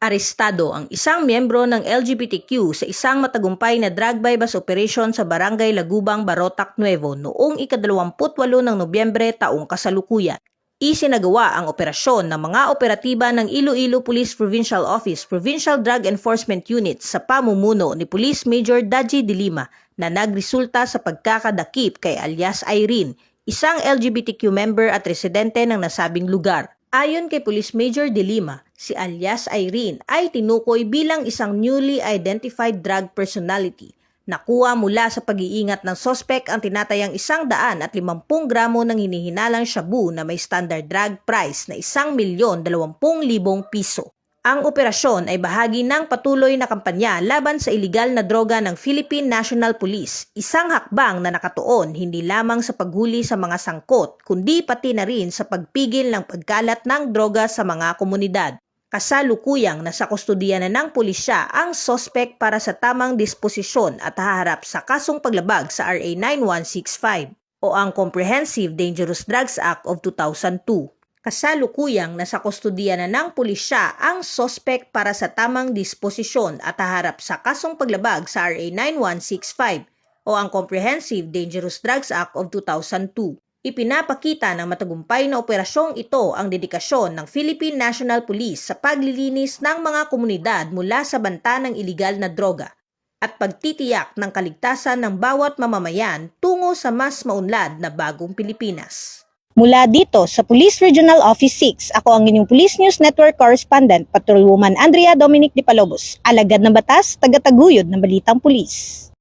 Arestado ang isang miyembro ng LGBTQ sa isang matagumpay na drug bypass operation sa Barangay Lagubang, Barotac Nuevo noong ika-28 ng Nobyembre taong kasalukuyan. Isinagawa ang operasyon ng mga operatiba ng Iloilo Police Provincial Office Provincial Drug Enforcement Unit sa pamumuno ni Police Major Daji de Lima na nagresulta sa pagkakadakip kay alias Irene, isang LGBTQ member at residente ng nasabing lugar. Ayon kay Police Major de Lima, si alias Irene ay tinukoy bilang isang newly identified drug personality. Nakuha mula sa pag-iingat ng sospek ang tinatayang 150 gramo ng hinihinalang shabu na may standard drug price na 1,020,000 piso. Ang operasyon ay bahagi ng patuloy na kampanya laban sa ilegal na droga ng Philippine National Police, isang hakbang na nakatuon hindi lamang sa paghuli sa mga sangkot, kundi pati na rin sa pagpigil ng pagkalat ng droga sa mga komunidad. Kasalukuyang nasa kustodiya na ng pulisya ang sospek para sa tamang disposisyon at haharap sa kasong paglabag sa RA 9165 o ang Comprehensive Dangerous Drugs Act of 2002. Kasalukuyang nasa kustodiya na ng pulisya ang sospek para sa tamang disposisyon at haharap sa kasong paglabag sa RA 9165 o ang Comprehensive Dangerous Drugs Act of 2002. Ipinapakita ng matagumpay na operasyong ito ang dedikasyon ng Philippine National Police sa paglilinis ng mga komunidad mula sa banta ng ilegal na droga at pagtitiyak ng kaligtasan ng bawat mamamayan tungo sa mas maunlad na bagong Pilipinas. Mula dito sa Police Regional Office 6, ako ang inyong Police News Network Correspondent, Patrolwoman Andrea Dominic de Palobos, alagad ng batas, tagataguyod ng balitang pulis.